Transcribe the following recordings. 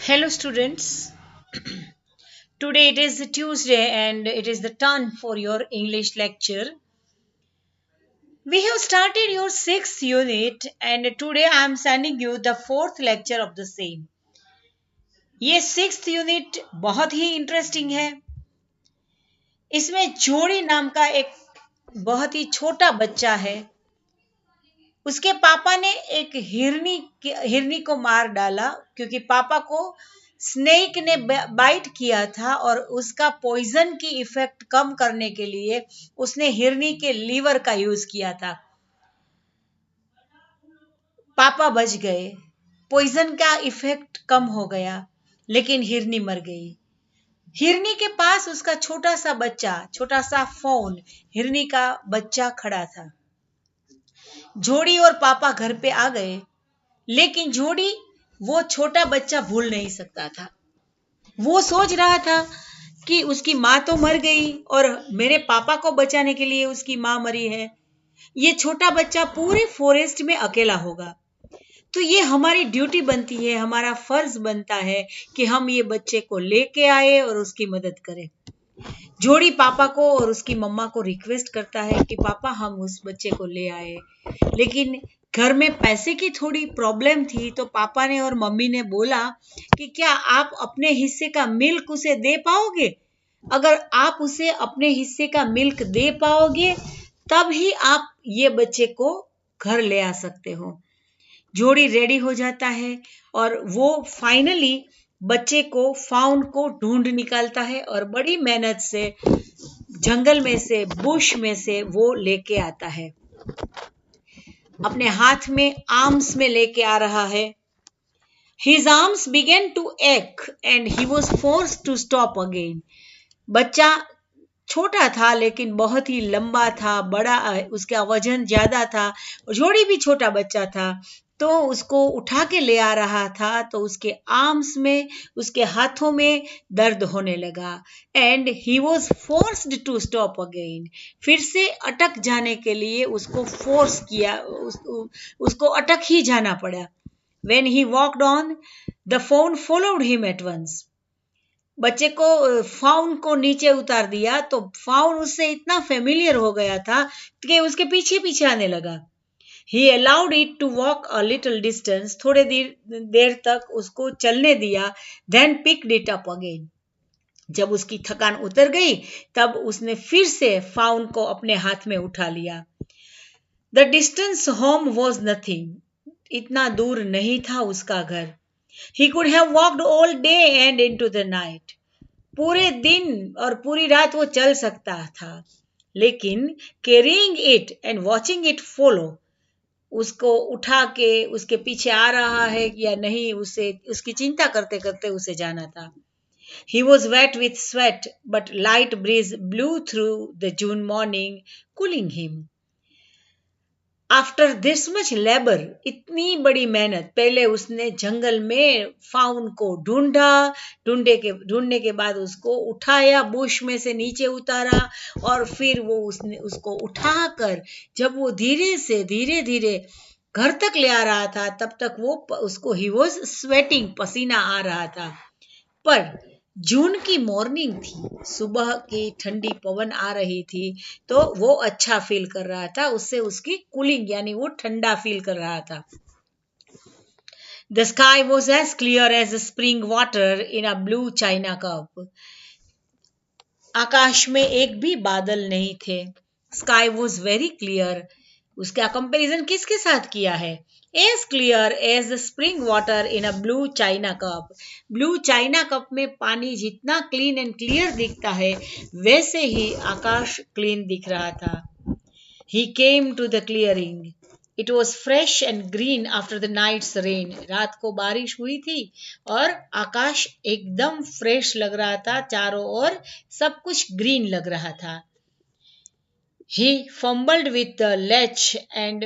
Hello, students. Today it is Tuesday and it is the turn for your English lecture. We have started your sixth unit and today I am sending you the fourth lecture of the same. ये sixth unit बहुत ही interesting है. इसमें जोड़ी नाम का एक बहुत ही छोटा बच्चा है. उसके पापा ने एक हिरनी को मार डाला क्योंकि पापा को स्नेक ने बाइट किया था और उसका पॉइजन की इफेक्ट कम करने के लिए उसने हिरनी के लीवर का यूज किया था. पापा बच गए, पॉइजन का इफेक्ट कम हो गया, लेकिन हिरनी मर गई. हिरनी के पास उसका छोटा सा फोन हिरनी का बच्चा खड़ा था. जोड़ी और पापा घर पे आ गए, लेकिन जोड़ी वो छोटा बच्चा भूल नहीं सकता था. वो सोच रहा था कि उसकी माँ तो मर गई और मेरे पापा को बचाने के लिए उसकी माँ मरी है. ये छोटा बच्चा पूरे फॉरेस्ट में अकेला होगा, तो ये हमारी ड्यूटी बनती है, हमारा फर्ज बनता है कि हम ये बच्चे को लेके आए और उसकी मदद करें. जोड़ी पापा को और उसकी मम्मा को रिक्वेस्ट करता है कि पापा हम उस बच्चे को ले आए, लेकिन घर में पैसे की थोड़ी प्रॉब्लम थी, तो पापा ने और मम्मी ने बोला कि क्या आप अपने हिस्से का मिल्क उसे दे पाओगे? अगर आप उसे अपने हिस्से का मिल्क दे पाओगे तब ही आप ये बच्चे को घर ले आ सकते हो. जोड़ी रेडी हो जाता है और वो फाइनली बच्चे को फाउंड को ढूंढ निकालता है और बड़ी मेहनत से जंगल में से बुश में से वो लेके आता है. अपने हाथ में आर्म्स में लेके आ रहा है. His arms began to ache and he was forced to stop again. बच्चा छोटा था लेकिन बहुत ही लंबा था, बड़ा, उसका वजन ज्यादा था. जोड़ी भी छोटा बच्चा था, तो उसको उठा के ले आ रहा था, तो उसके आर्म्स में, उसके हाथों में दर्द होने लगा. And he was forced to stop again. फिर से अटक जाने के लिए उसको फोर्स किया, उसको अटक ही जाना पड़ा. When he walked on, the fawn followed him at once. बच्चे को फाउन को नीचे उतार दिया तो फाउन उससे इतना फेमिलियर हो गया था कि उसके पीछे पीछे आने लगा. He allowed it to walk a little distance. थोड़े देर तक उसको चलने दिया. Then picked it up again. जब उसकी थकान उतर गई तब उसने फिर से फाउन को अपने हाथ में उठा लिया. The distance home was nothing. इतना दूर नहीं था उसका घर. He could have walked all day and into the night. पूरे दिन और पूरी रात वो चल सकता था, लेकिन carrying it and watching it follow, उसको उठा के उसके पीछे आ रहा है या नहीं, उसे उसकी चिंता करते करते उसे जाना था. He was wet with sweat, but light breeze blew through the June morning, cooling him. After this much labour, इतनी बड़ी मेहनत, पहले उसने जंगल में फाउन को ढूंढने के बाद उसको उठाया, बुश में से नीचे उतारा और फिर वो उसने उसको उठाकर जब वो धीरे धीरे घर तक ले आ रहा था, तब तक वो उसको ही वॉज स्वेटिंग, पसीना आ रहा था. पर जून की मॉर्निंग थी, सुबह की ठंडी पवन आ रही थी, तो वो अच्छा फील कर रहा था, उससे उसकी कूलिंग यानी वो ठंडा फील कर रहा था. The sky was as clear as spring water in a blue china cup. आकाश में एक भी बादल नहीं थे. Sky was very clear. उसका कंपैरिजन किसके साथ किया है? As clear as the spring water in a blue china cup. Blue china cup में पानी जितना क्लीन एंड क्लियर दिखता है, वैसे ही आकाश क्लीन दिख रहा था. He came to the clearing. It was fresh and green after the night's rain. रात को बारिश हुई थी और आकाश एकदम फ्रेश लग रहा था, चारों ओर सब कुछ ग्रीन लग रहा था. He fumbled with the latch and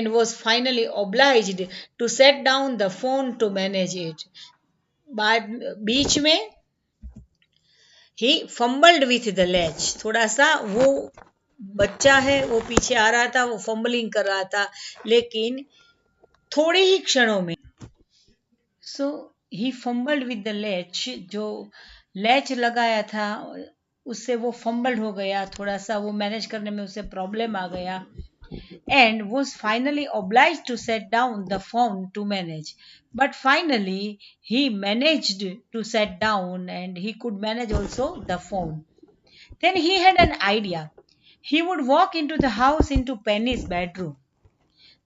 was finally obliged to set down the phone to manage it. बीच में he fumbled with the latch, थोड़ा सा वो बच्चा है वो पीछे आ रहा था, वो फंबलिंग कर रहा था, लेकिन थोड़े ही क्षणों में सो ही फंबल्ड विद द लैच, जो लैच लगाया था उससे वो फंबल्ड हो गया, थोड़ा सा वो मैनेज करने में उसे प्रॉब्लम आ गया, and was finally obliged to set down the phone to manage. But finally, he managed to set down and he could manage also the phone. Then he had an idea. He would walk into the house into Penny's bedroom.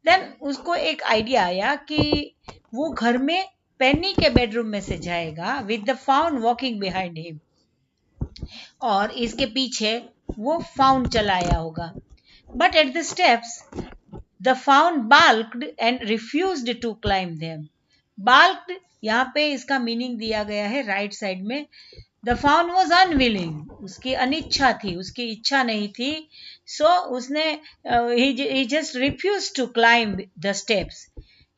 Then उसको एक idea आया कि वो घर में पेनी के bedroom में से जाएगा with the faun walking behind him, और इसके पीछे वो फाउन चलाया होगा. But at the steps, the fawn balked and refused to climb them. Balked यहाँ पे इसका मीनिंग दिया गया है राइट साइड में. The fawn was unwilling, उसकी अनिच्छा थी, उसकी इच्छा नहीं थी. So उसने he just refused to climb the steps.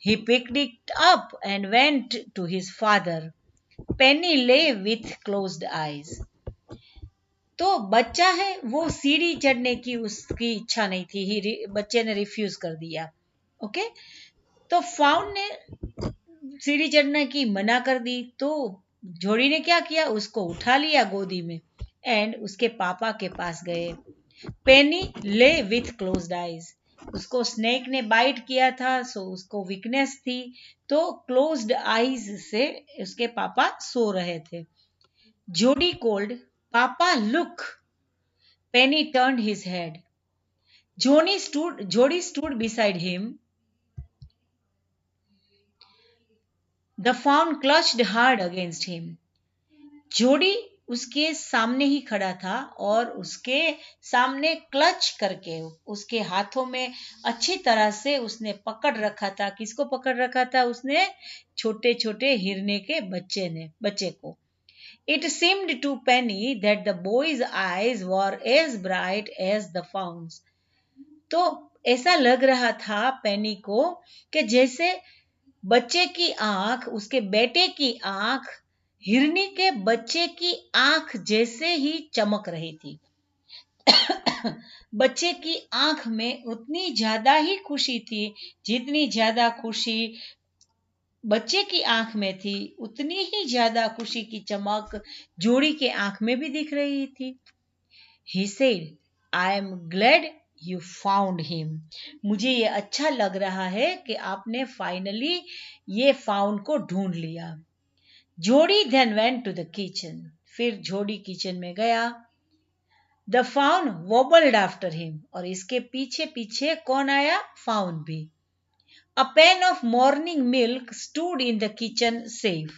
He picked it up and went to his father. Penny lay with closed eyes. तो बच्चा है, वो सीढ़ी चढ़ने की उसकी इच्छा नहीं थी, बच्चे ने रिफ्यूज कर दिया. ओके, तो फाउन ने सीढ़ी चढ़ने की मना कर दी, तो जोड़ी ने क्या किया, उसको उठा लिया गोदी में एंड उसके पापा के पास गए. पेनी ले विथ क्लोज्ड आईज, उसको स्नेक ने बाइट किया था, सो उसको वीकनेस थी, तो क्लोज्ड आईज से उसके पापा सो रहे थे. जोडी cold, Papa, look. Penny turned his head. Jody stood beside him. The fawn clutched hard against him. जोडी उसके सामने ही खड़ा था और उसके सामने क्लच करके उसके हाथों में अच्छी तरह से उसने पकड़ रखा था. किसको पकड़ रखा था उसने? छोटे छोटे हिरने के बच्चे को. It seemed to Penny that the boy's eyes were as bright as the fawn's. तो ऐसा लग रहा था पेनी को कि जैसे बच्चे की आंख, उसके बेटे की आंख हिरनी के बच्चे की आंख जैसे ही चमक रही थी. बच्चे की आंख में उतनी ज्यादा ही खुशी थी जितनी ज्यादा खुशी बच्चे की आंख में थी, उतनी ही ज्यादा खुशी की चमक जोड़ी के आंख में भी दिख रही थी. He said, I am glad you found him. मुझे ये अच्छा लग रहा है कि आपने फाइनली ये फाउंड को ढूंढ लिया. जोड़ी then went to the kitchen. फिर जोड़ी किचन में गया. The fawn wobbled after him. और इसके पीछे पीछे कौन आया? फाउन भी. A pan of morning milk stood in the kitchen safe.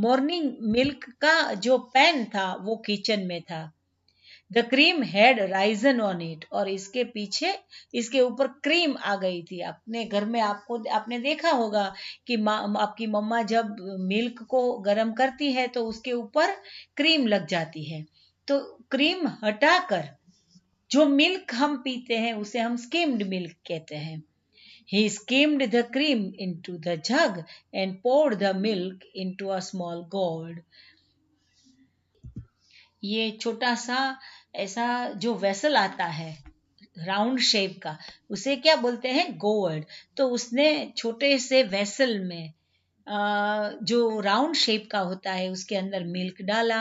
Morning milk का जो पैन था वो किचन में था. The cream had risen on it. और इसके पीछे इसके ऊपर क्रीम आ गई थी. अपने घर में आपने देखा होगा कि आपकी मम्मा जब मिल्क को गर्म करती है तो उसके ऊपर क्रीम लग जाती है. तो क्रीम हटाकर जो मिल्क हम पीते हैं उसे हम स्किम्ड मिल्क कहते हैं. He skimmed the cream into the jug and poured the milk into a small gourd. ये छोटा सा ऐसा जो वेसल आता है राउंड शेप का, उसे क्या बोलते हैं? गोवर्ड. तो उसने छोटे से वेसल में जो राउंड शेप का होता है उसके अंदर मिल्क डाला.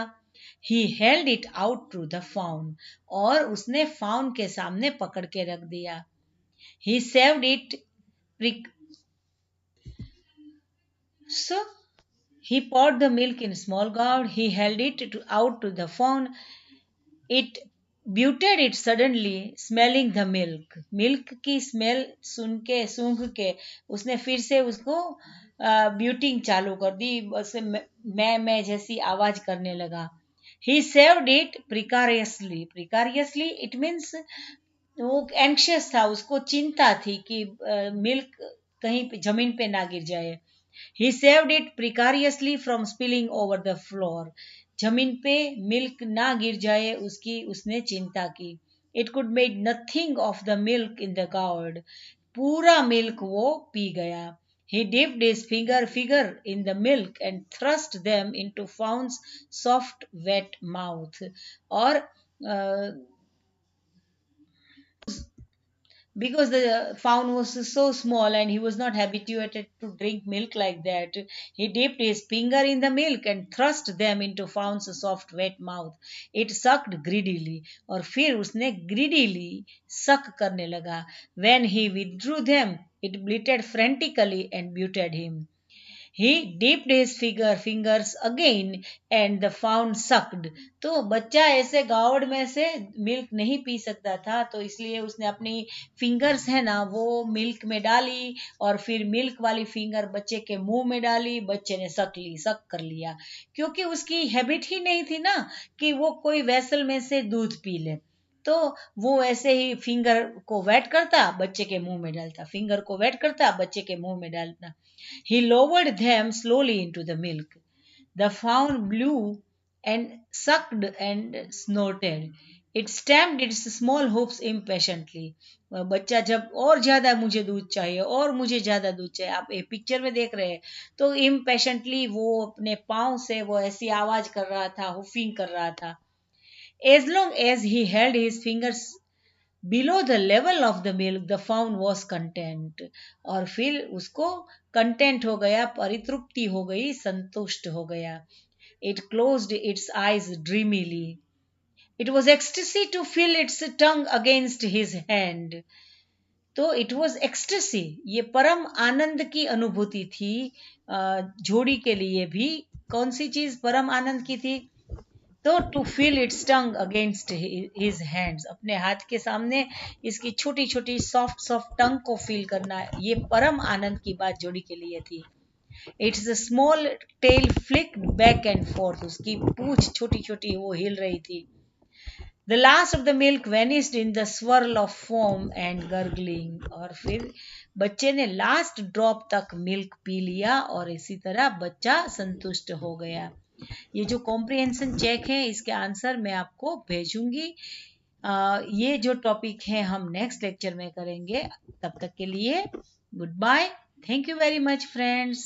He held it out to the fawn. और उसने फाउन के सामने पकड़ के रख दिया. He served it. So he poured the milk in a small gourd. He held it out to the fawn. It butted it suddenly, smelling the milk. Milk की smell सूंघ के उसने फिर से उसको ब्यूटिंग चालू कर दी. बस मैं जैसी आवाज करने लगा. He served it precariously. Precariously it means वो एंक्शियस था, उसको चिंता थी कि मिल्क कहीं पे जमीन पे ना गिर जाए. He saved it precariously from spilling over the floor. जमीन पे मिल्क ना गिर जाए उसने चिंता की. It could make nothing of the milk in the gourd. पूरा मिल्क वो पी गया. He dipped his finger in the milk and thrust them into Fawn's soft wet mouth. और because the fawn was so small and he was not habituated to drink milk like that. He dipped his finger in the milk and thrust them into fawn's soft wet mouth. It sucked greedily, और फिर उसने greedily suck करने लगा. When he withdrew them, it bleated frantically and butted him. He dipped his fingers again and the fawn sucked. तो बच्चा ऐसे गावड़ में से मिल्क नहीं पी सकता था, तो इसलिए उसने अपनी फिंगर्स है ना वो मिल्क में डाली और फिर मिल्क वाली फिंगर बच्चे के मुंह में डाली. बच्चे ने सक कर लिया, क्योंकि उसकी हैबिट ही नहीं थी ना कि वो कोई वेसल में से दूध पी ले. तो वो ऐसे ही फिंगर को वेट करता, बच्चे के मुंह में डालता, फिंगर को वेट करता, बच्चे के मुंह में डालता. He lowered them slowly into the milk. The fawn blew and sucked and snorted. It stamped its small hoofs impatiently. बच्चा जब और ज्यादा मुझे दूध चाहिए और मुझे ज्यादा दूध चाहिए, आप एक पिक्चर में देख रहे हैं, तो इम्पेशेंटली वो अपने पाँव से वो ऐसी आवाज कर रहा था, हुफिंग कर रहा था. As long as he held his fingers below the level of the milk, the fawn was content. और फिर उसको content हो गया, परितृप्ति हो गई, संतुष्ट हो गया. It closed its eyes dreamily. It was ecstasy to feel its tongue against his hand. तो इट वॉज एक्सटेसी, ये परम आनंद की अनुभूति थी. जोड़ी के लिए भी कौन सी चीज परम आनंद की थी? तो to feel its tongue against his hands, अपने हाथ के सामने इसकी छोटी छोटी सॉफ्ट सॉफ्ट टंग को फील करना, ये परम आनंद की बात जोड़ी के लिए थी. It's a small tell flicked back and fourth, उसकी पूंछ छोटी छोटी वो हिल रही थी. The last of the milk vanished in the swirl of foam and gurgling. और फिर बच्चे ने लास्ट ड्रॉप तक मिल्क पी लिया और इसी तरह बच्चा संतुष्ट हो गया. ये जो कॉम्प्रिहेंशन चेक है इसके आंसर मैं आपको भेजूंगी. ये जो टॉपिक है हम नेक्स्ट लेक्चर में करेंगे. तब तक के लिए good bye. Thank you very much friends.